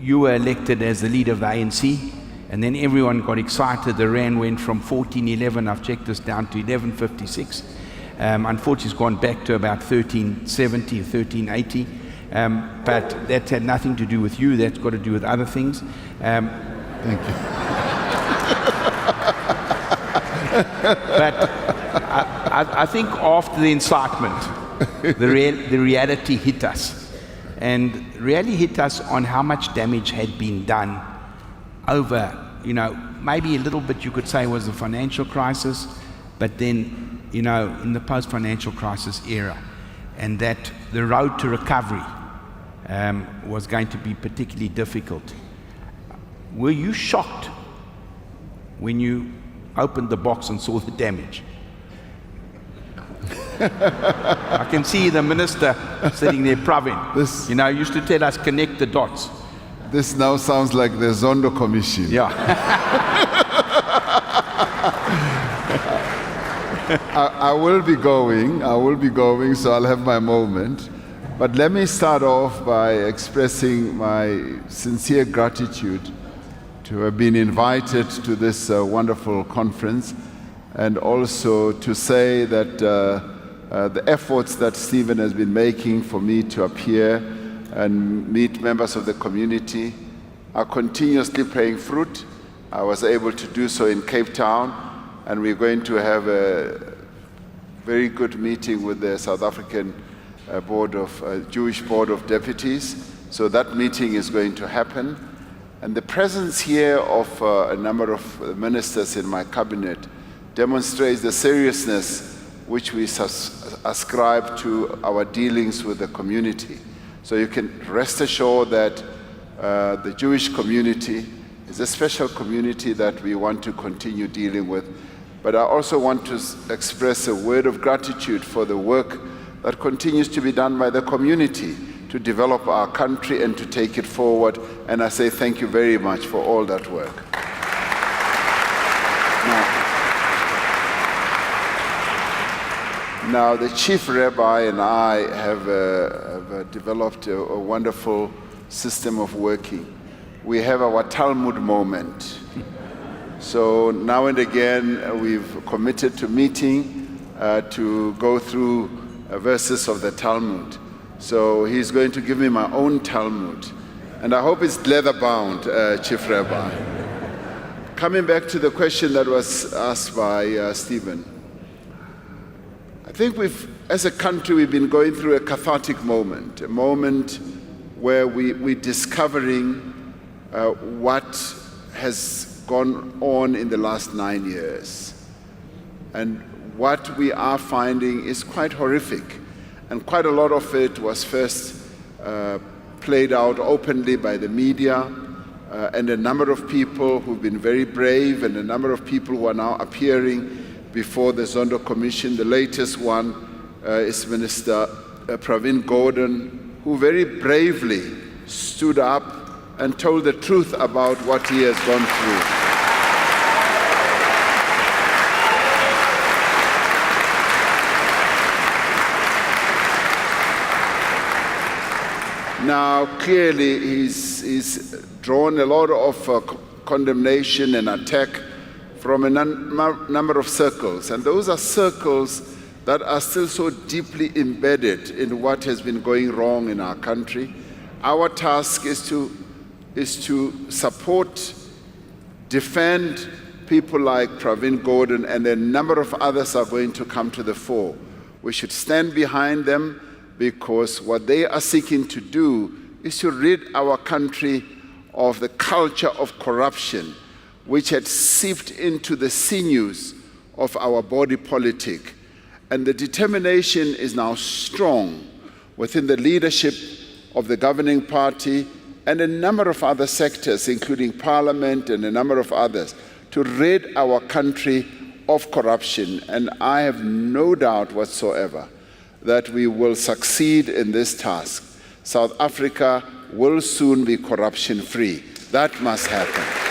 you were elected as the leader of the ANC, and then everyone got excited. The rand went from 14.11, I've checked this, down to 11.56. Unfortunately, it's gone back to about 13.70 or 13.80. But that had nothing to do with you. That's got to do with other things. Thank you. But I think after the incitement, the reality hit us. And really hit us on how much damage had been done over, maybe a little bit you could say was the financial crisis, but then, in the post-financial crisis era, and that the road to recovery was going to be particularly difficult. Were you shocked when you opened the box and saw the damage? I can see the minister sitting there, Pravin. Used to tell us, connect the dots. This now sounds like the Zondo Commission. Yeah. I will be going, so I'll have my moment. But let me start off by expressing my sincere gratitude to have been invited to this wonderful conference, and also to say that the efforts that Stephen has been making for me to appear and meet members of the community are continuously bearing fruit. I was able to do so in Cape Town, and we're going to have a very good meeting with the South African Jewish Board of Deputies. So that meeting is going to happen. And the presence here of a number of ministers in my cabinet demonstrates the seriousness which we ascribe to our dealings with the community. So you can rest assured that the Jewish community is a special community that we want to continue dealing with. But I also want to express a word of gratitude for the work that continues to be done by the community to develop our country and to take it forward. And I say thank you very much for all that work. Now the Chief Rabbi and I have developed a wonderful system of working. We have our Talmud moment. So now and again, we've committed to meeting to go through verses of the Talmud. So he's going to give me my own Talmud. And I hope it's leather-bound, Chief Rabbi. Coming back to the question that was asked by Stephen. I think as a country, we've been going through a cathartic moment, a moment where we're discovering what has gone on in the last 9 years. And what we are finding is quite horrific. And quite a lot of it was first played out openly by the media, and a number of people who've been very brave, and a number of people who are now appearing before the Zondo Commission. The latest one is Minister Pravin Gordhan, who very bravely stood up and told the truth about what he has gone through. Now, clearly, he's drawn a lot of condemnation and attack from a number of circles. And those are circles that are still so deeply embedded in what has been going wrong in our country. Our task is to support, defend people like Pravin Gordhan, and a number of others are going to come to the fore. We should stand behind them, because what they are seeking to do is to rid our country of the culture of corruption, which had seeped into the sinews of our body politic. And the determination is now strong within the leadership of the governing party and a number of other sectors, including Parliament and a number of others, to rid our country of corruption. And I have no doubt whatsoever that we will succeed in this task. South Africa will soon be corruption-free. That must happen.